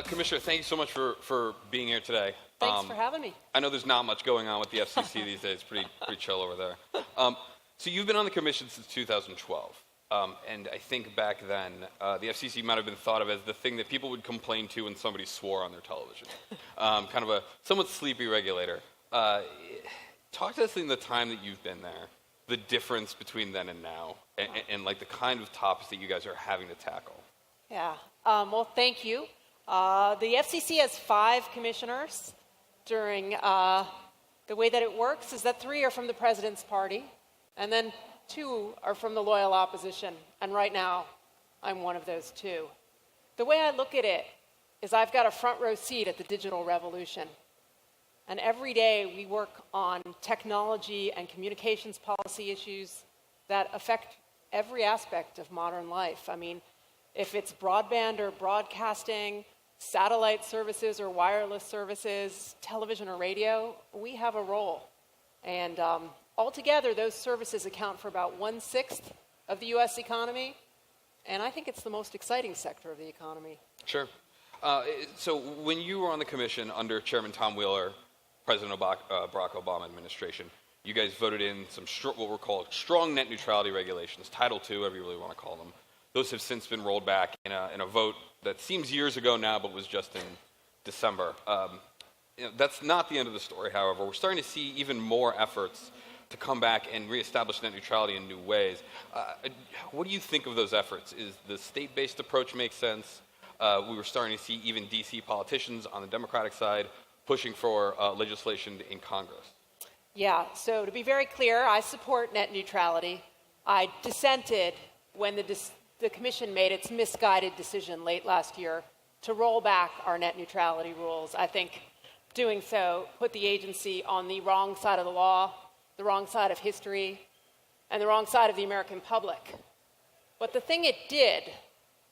Commissioner, thank you so much for being here today. Thanks for having me. I know there's not much going on with the FCC these days. Pretty chill over there. So you've been on the commission since 2012. And I think back then, the FCC might have been thought of as the thing that people would complain to when somebody swore on their television. Kind of a somewhat sleepy regulator. Talk to us in the time that you've been there, the difference between then and now, and like the kind of topics that you guys are having to tackle. Yeah. Well, thank you. The FCC has 5 commissioners. During the way that it works is that 3 are from the president's party, and then 2 are from the loyal opposition. And right now, I'm one of those 2. The way I look at it is I've got a front row seat at the digital revolution. And every day we work on technology and communications policy issues that affect every aspect of modern life. I mean, if it's broadband or broadcasting, satellite services or wireless services, television or radio, we have a role. And altogether, those services account for about 1/6 of the U.S. economy. And I think it's the most exciting sector of the economy. Sure. So when you were on the commission under Chairman Tom Wheeler, President Barack Obama administration, you guys voted in some what were called strong net neutrality regulations, Title II, whatever you really want to call them. Those have since been rolled back in a vote that seems years ago now, but was just in December. That's not the end of the story, however. We're starting to see even more efforts to come back and reestablish net neutrality in new ways. What do you think of those efforts? Is the state-based approach make sense? We were starting to see even D.C. politicians on the Democratic side pushing for legislation in Congress. Yeah, so to be very clear, I support net neutrality. I dissented when the Commission made its misguided decision late last year to roll back our net neutrality rules. I think doing so put the agency on the wrong side of the law, the wrong side of history, and the wrong side of the American public. But the thing it did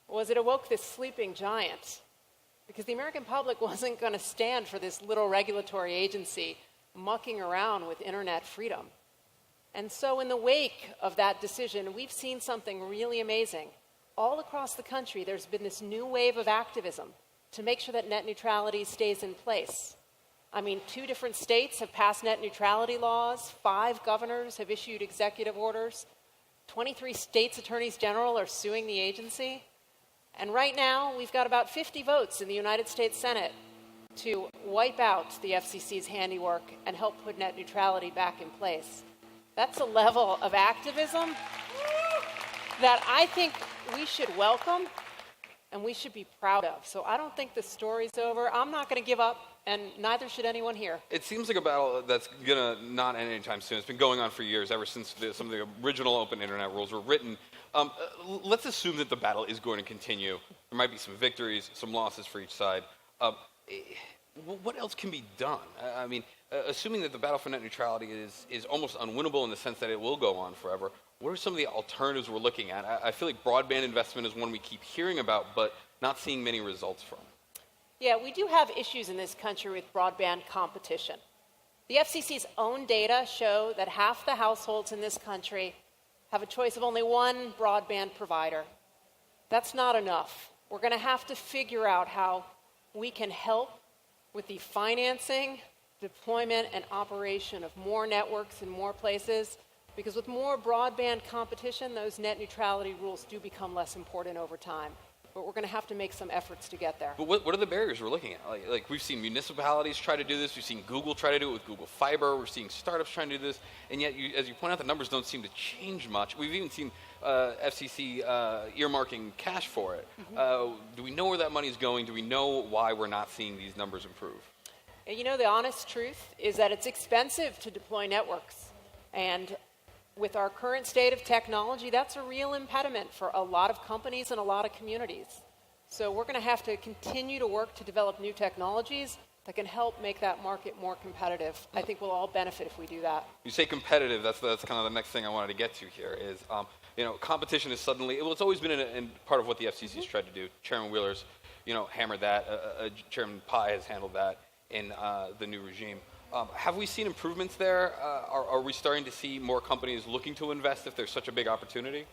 was it awoke this sleeping giant, because the American public wasn't going to stand for this little regulatory agency mucking around with internet freedom. And so in the wake of that decision, we've seen something really amazing. All across the country, there's been this new wave of activism to make sure that net neutrality stays in place. I mean, 2 different states have passed net neutrality laws, 5 governors have issued executive orders, 23 states' attorneys general are suing the agency. And right now, we've got about 50 votes in the United States Senate to wipe out the FCC's handiwork and help put net neutrality back in place. That's a level of activism that I think we should welcome and we should be proud of. So I don't think the story's over. I'm not going to give up, and neither should anyone here. It seems like a battle that's going to not end anytime soon. It's been going on for years, ever since some of the original open internet rules were written. Let's assume that the battle is going to continue. There might be some victories, some losses for each side. What else can be done? I mean, assuming that the battle for net neutrality is almost unwinnable in the sense that it will go on forever, what are some of the alternatives we're looking at? I feel like broadband investment is one we keep hearing about, but not seeing many results from. Yeah, we do have issues in this country with broadband competition. The FCC's own data show that half the households in this country have a choice of only one broadband provider. That's not enough. We're going to have to figure out how we can help with the financing, deployment, and operation of more networks in more places, because with more broadband competition, those net neutrality rules do become less important over time. But we're going to have to make some efforts to get there. But what are the barriers we're looking at? Like we've seen municipalities try to do this. We've seen Google try to do it with Google Fiber. We're seeing startups trying to do this. And yet, as you point out, the numbers don't seem to change much. We've even seen FCC earmarking cash for it. Mm-hmm. Do we know where that money is going? Do we know why we're not seeing these numbers improve? You know, the honest truth is that it's expensive to deploy networks. And with our current state of technology, that's a real impediment for a lot of companies and a lot of communities. So we're going to have to continue to work to develop new technologies that can help make that market more competitive. I think we'll all benefit if we do that. You say competitive, that's kind of the next thing I wanted to get to here is, competition is suddenly, well, it's always been in part of what the FCC's tried to do. Chairman Wheeler's, hammered that. Chairman Pai has handled that in the new regime. Have we seen improvements there? Are we starting to see more companies looking to invest if there's such a big opportunity?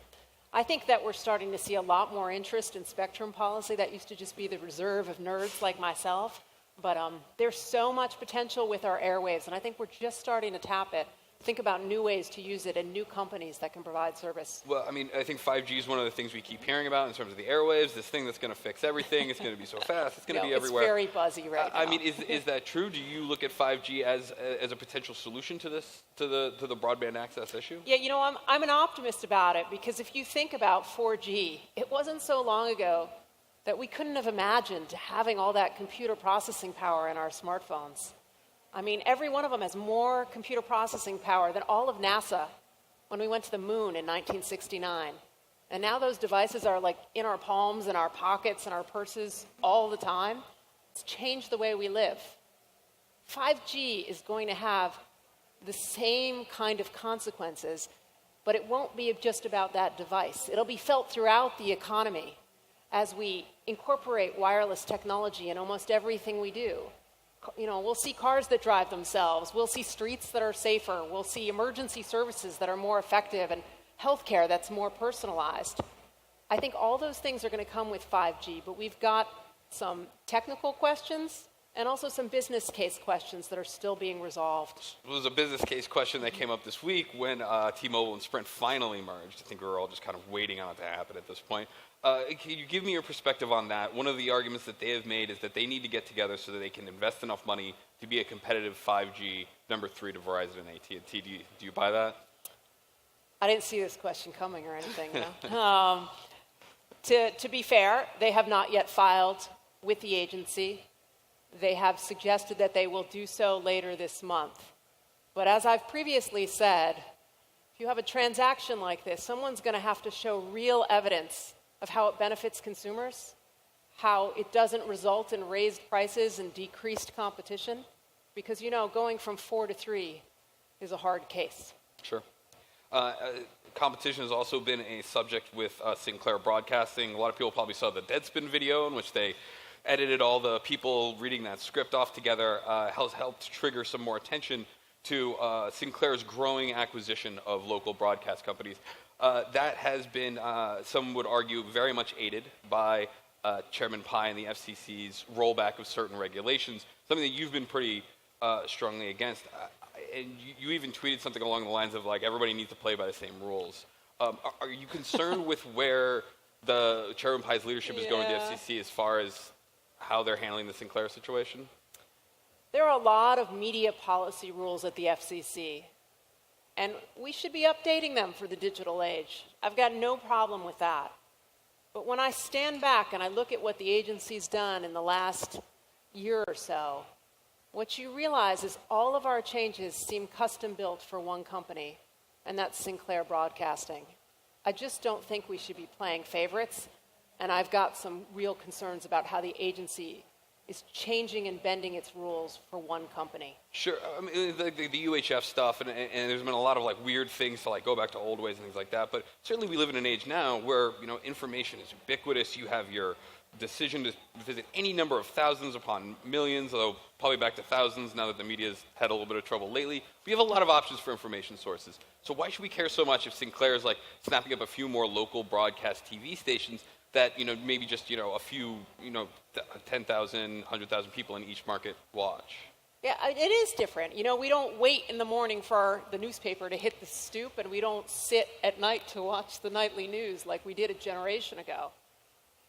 I think that we're starting to see a lot more interest in spectrum policy. That used to just be the reserve of nerds like myself. But there's so much potential with our airwaves, and I think we're just starting to tap it. Think about new ways to use it and new companies that can provide service. Well, I mean, I think 5G is one of the things we keep hearing about in terms of the airwaves, this thing that's going to fix everything. It's going to be so fast. It's going to be everywhere. It's very buzzy right now. I mean, is that true? Do you look at 5G as a potential solution to this, to the broadband access issue? Yeah, I'm an optimist about it, because if you think about 4G, it wasn't so long ago that we couldn't have imagined having all that computer processing power in our smartphones. I mean, every one of them has more computer processing power than all of NASA when we went to the moon in 1969. And now those devices are like in our palms, in our pockets, in our purses all the time. It's changed the way we live. 5G is going to have the same kind of consequences, but it won't be just about that device. It'll be felt throughout the economy as we incorporate wireless technology in almost everything we do. We'll see cars that drive themselves. We'll see streets that are safer. We'll see emergency services that are more effective and healthcare that's more personalized. I think all those things are going to come with 5G, but we've got some technical questions and also some business case questions that are still being resolved. It was a business case question that came up this week when T-Mobile and Sprint finally merged. I think we were all just kind of waiting on it to happen at this point. Can you give me your perspective on that? One of the arguments that they have made is that they need to get together so that they can invest enough money to be a competitive 5G number 3 to Verizon and AT&T. Do you buy that? I didn't see this question coming or anything. No. To be fair, they have not yet filed with the agency. They have suggested that they will do so later this month. But as I've previously said, if you have a transaction like this, someone's going to have to show real evidence of how it benefits consumers, how it doesn't result in raised prices and decreased competition, because, going from 4 to 3 is a hard case. Sure. Competition has also been a subject with Sinclair Broadcasting. A lot of people probably saw the Deadspin video in which they edited all the people reading that script off together. Has helped trigger some more attention to Sinclair's growing acquisition of local broadcast companies. That has been, some would argue, very much aided by Chairman Pai and the FCC's rollback of certain regulations, something that you've been pretty strongly against. And you even tweeted something along the lines of, like, everybody needs to play by the same rules. Are you concerned with where the Chairman Pai's leadership is going to the FCC as far as how they're handling the Sinclair situation? There are a lot of media policy rules at the FCC, and we should be updating them for the digital age. I've got no problem with that. But when I stand back and I look at what the agency's done in the last year or so, what you realize is all of our changes seem custom-built for one company, and that's Sinclair Broadcasting. I just don't think we should be playing favorites, and I've got some real concerns about how the agency is changing and bending its rules for one company. Sure. I mean, the UHF stuff, and there's been a lot of weird things to go back to old ways and things like that. But certainly we live in an age now where information is ubiquitous. You have your decision to visit any number of thousands upon millions, although probably back to thousands now that the media's had a little bit of trouble lately. We have a lot of options for information sources. So why should we care so much if Sinclair is snapping up a few more local broadcast TV stations that maybe just a few 10,000, 100,000 people in each market watch? Yeah, it is different. We don't wait in the morning for the newspaper to hit the stoop, and we don't sit at night to watch the nightly news like we did a generation ago.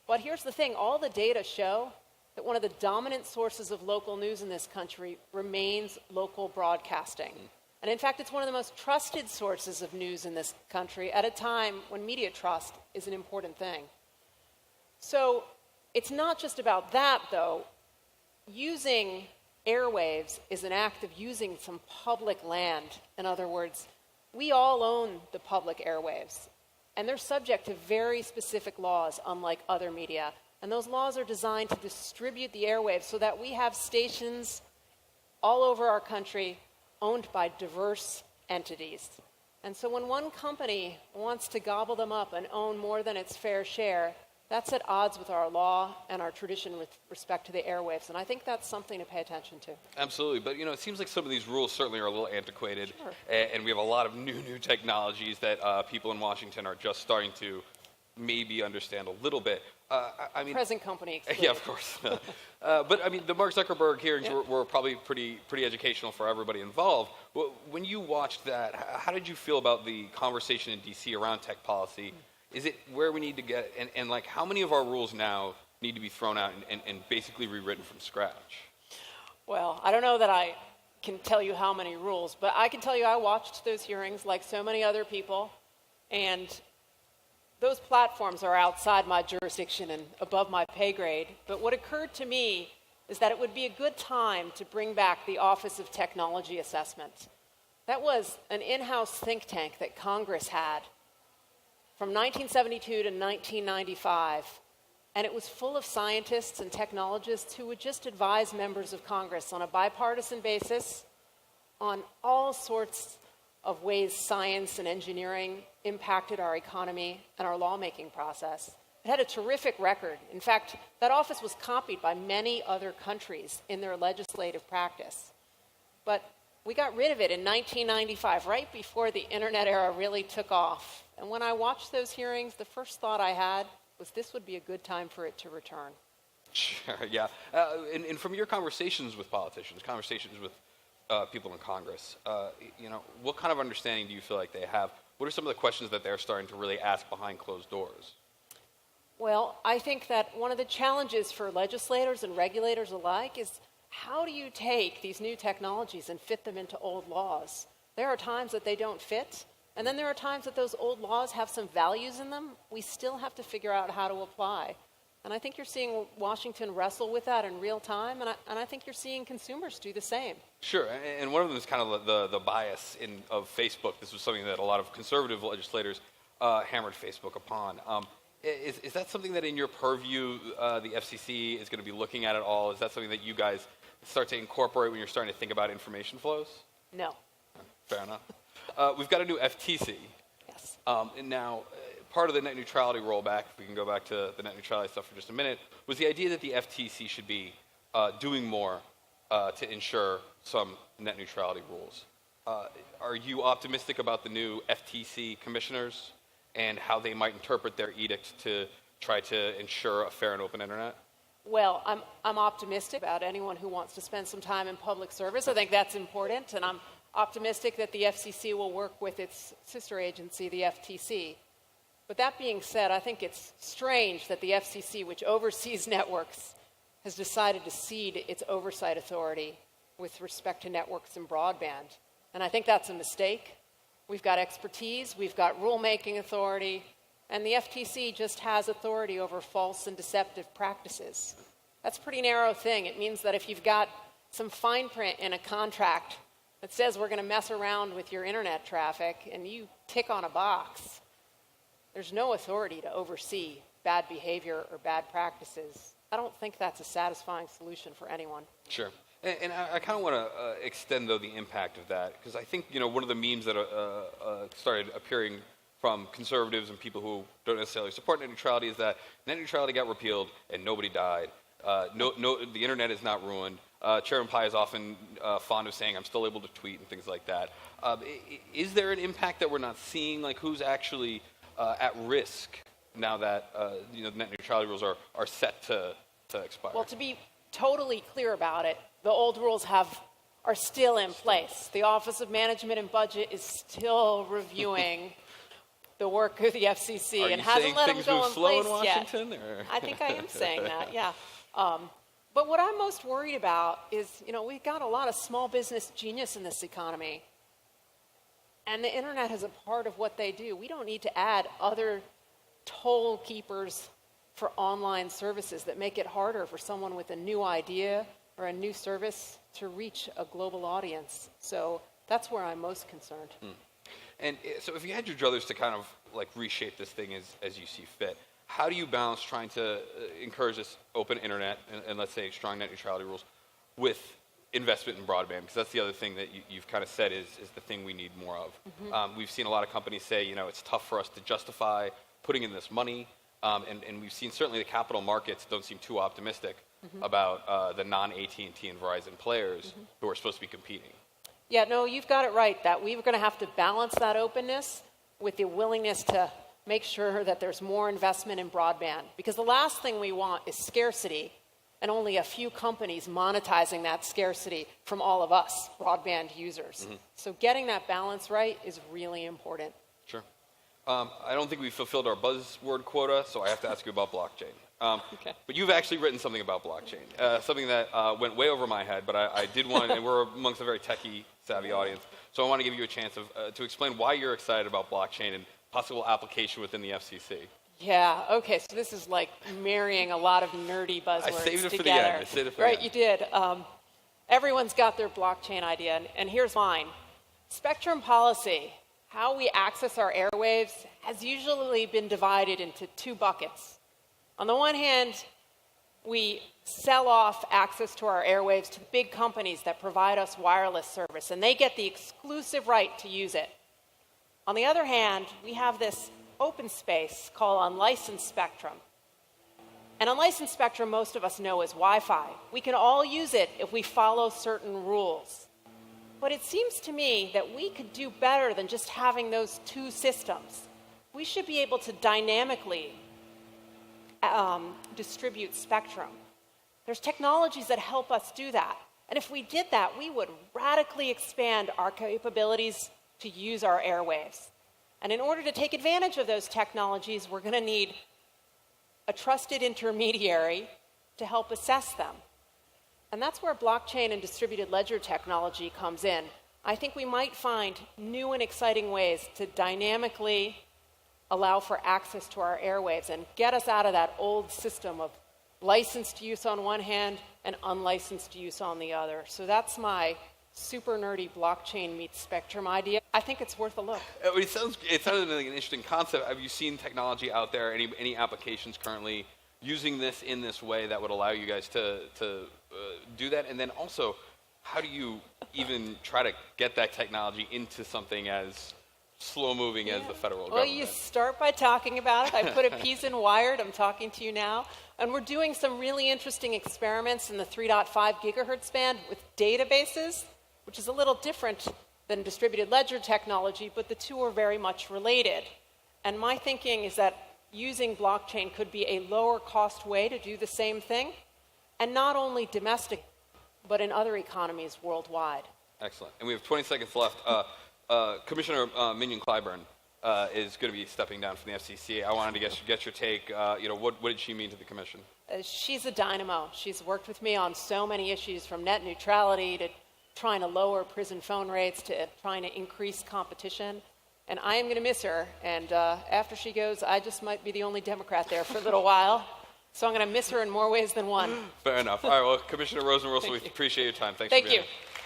But here's the thing, all the data show that one of the dominant sources of local news in this country remains local broadcasting. And in fact, it's one of the most trusted sources of news in this country at a time when media trust is an important thing. So it's not just about that, though. Using airwaves is an act of using some public land. In other words, we all own the public airwaves, and they're subject to very specific laws, unlike other media. And those laws are designed to distribute the airwaves so that we have stations all over our country owned by diverse entities. And so when one company wants to gobble them up and own more than its fair share, that's at odds with our law and our tradition with respect to the airwaves, and I think that's something to pay attention to. Absolutely, but it seems like some of these rules certainly are a little antiquated, Sure. And we have a lot of new technologies that people in Washington are just starting to maybe understand a little bit. I mean, Present company excluded. yeah, of course. But I mean, the Mark Zuckerberg hearings were probably pretty educational for everybody involved. When you watched that, how did you feel about the conversation in D.C. around tech policy? Is it where we need to get, and like, how many of our rules now need to be thrown out and basically rewritten from scratch? Well, I don't know that I can tell you how many rules, but I can tell you I watched those hearings like so many other people, and those platforms are outside my jurisdiction and above my pay grade. But what occurred to me is that it would be a good time to bring back the Office of Technology Assessment. That was an in-house think tank that Congress had from 1972 to 1995. And it was full of scientists and technologists who would just advise members of Congress on a bipartisan basis on all sorts of ways science and engineering impacted our economy and our lawmaking process. It had a terrific record. In fact, that office was copied by many other countries in their legislative practice. But we got rid of it in 1995, right before the internet era really took off. And when I watched those hearings, the first thought I had was this would be a good time for it to return. Sure, yeah. And from your conversations with politicians, conversations with people in Congress, what kind of understanding do you feel like they have? What are some of the questions that they're starting to really ask behind closed doors? Well, I think that one of the challenges for legislators and regulators alike is how do you take these new technologies and fit them into old laws? There are times that they don't fit, and then there are times that those old laws have some values in them. We still have to figure out how to apply. And I think you're seeing Washington wrestle with that in real time, and I think you're seeing consumers do the same. Sure, and one of them is kind of the bias of Facebook. This was something that a lot of conservative legislators hammered Facebook upon. Is that something that in your purview the FCC is going to be looking at all? Is that something that you guys start to incorporate when you're starting to think about information flows? No. Fair enough. We've got a new FTC. Yes. And now, part of the net neutrality rollback, if we can go back to the net neutrality stuff for just a minute, was the idea that the FTC should be doing more to ensure some net neutrality rules. Are you optimistic about the new FTC commissioners and how they might interpret their edict to try to ensure a fair and open internet? Well, I'm optimistic about anyone who wants to spend some time in public service. I think that's important, and I'm optimistic that the FCC will work with its sister agency, the FTC. But that being said, I think it's strange that the FCC, which oversees networks, has decided to cede its oversight authority with respect to networks and broadband. And I think that's a mistake. We've got expertise, we've got rulemaking authority, and the FTC just has authority over false and deceptive practices. That's a pretty narrow thing. It means that if you've got some fine print in a contract that says we're going to mess around with your internet traffic and you tick on a box, there's no authority to oversee bad behavior or bad practices. I don't think that's a satisfying solution for anyone. Sure. And I kind of want to extend, though, the impact of that, because I think, one of the memes that started appearing from conservatives and people who don't necessarily support net neutrality is that net neutrality got repealed and nobody died. The internet is not ruined. Chairman Pai is often fond of saying, I'm still able to tweet and things like that. Is there an impact that we're not seeing? Like, who's actually at risk now that the net neutrality rules are set to expire? Well, to be totally clear about it, the old rules are still in place. The Office of Management and Budget is still reviewing the work of the FCC and hasn't let them go in place yet. I think I am saying that, yeah. But what I'm most worried about is, we've got a lot of small business genius in this economy, and the internet is a part of what they do. We don't need to add other toll keepers for online services that make it harder for someone with a new idea or a new service to reach a global audience. So that's where I'm most concerned. And so if you had your druthers to kind of like reshape this thing as you see fit, how do you balance trying to encourage this open internet and let's say strong net neutrality rules with investment in broadband? Because that's the other thing that you've kind of said is the thing we need more of. Mm-hmm. We've seen a lot of companies say, it's tough for us to justify putting in this money. And we've seen certainly the capital markets don't seem too optimistic about the non-AT&T and Verizon players who are supposed to be competing. Yeah, no, you've got it right, that we're going to have to balance that openness with the willingness to make sure that there's more investment in broadband. Because the last thing we want is scarcity and only a few companies monetizing that scarcity from all of us, broadband users. So getting that balance right is really important. Sure. I don't think we fulfilled our buzzword quota, so I have to ask you about blockchain. Okay. But you've actually written something about blockchain, something that went way over my head, but I did want, and we're amongst a very techie-savvy audience, so I want to give you a chance to explain why you're excited about blockchain and possible application within the FCC. Yeah, okay, so this is like marrying a lot of nerdy buzzwords together. I saved it for the end. I saved it for the end. Right, you did. Everyone's got their blockchain idea, and here's mine. Spectrum policy, how we access our airwaves, has usually been divided into two buckets. On the one hand, we sell off access to our airwaves to big companies that provide us wireless service, and they get the exclusive right to use it. On the other hand, we have this open space called unlicensed spectrum. And unlicensed spectrum, most of us know, is Wi-Fi. We can all use it if we follow certain rules. But it seems to me that we could do better than just having those two systems. We should be able to dynamically distribute spectrum. There's technologies that help us do that. And if we did that, we would radically expand our capabilities to use our airwaves. And in order to take advantage of those technologies, we're going to need a trusted intermediary to help assess them. And that's where blockchain and distributed ledger technology comes in. I think we might find new and exciting ways to dynamically allow for access to our airwaves and get us out of that old system of licensed use on one hand and unlicensed use on the other. So that's my super nerdy blockchain meets spectrum idea. I think it's worth a look. It sounds like an interesting concept. Have you seen technology out there, any applications currently using this in this way that would allow you guys to do that? And then also, how do you even try to get that technology into something as slow-moving as the federal government? Well, you start by talking about it. I put a piece in Wired. I'm talking to you now. And we're doing some really interesting experiments in the 3.5 gigahertz band with databases, which is a little different than distributed ledger technology, but the two are very much related. And my thinking is that using blockchain could be a lower cost way to do the same thing, and not only domestic, but in other economies worldwide. Excellent. And we have 20 seconds left. Commissioner Minion Clyburn is going to be stepping down from the FCC. I wanted to get your take. What did she mean to the commission? She's a dynamo. She's worked with me on so many issues, from net neutrality to trying to lower prison phone rates to trying to increase competition. And I am going to miss her. And after she goes, I just might be the only Democrat there for a little while. So I'm going to miss her in more ways than one. Fair enough. All right, well, Commissioner Rosenworcel, we appreciate your time. Thanks for being here. Thank you.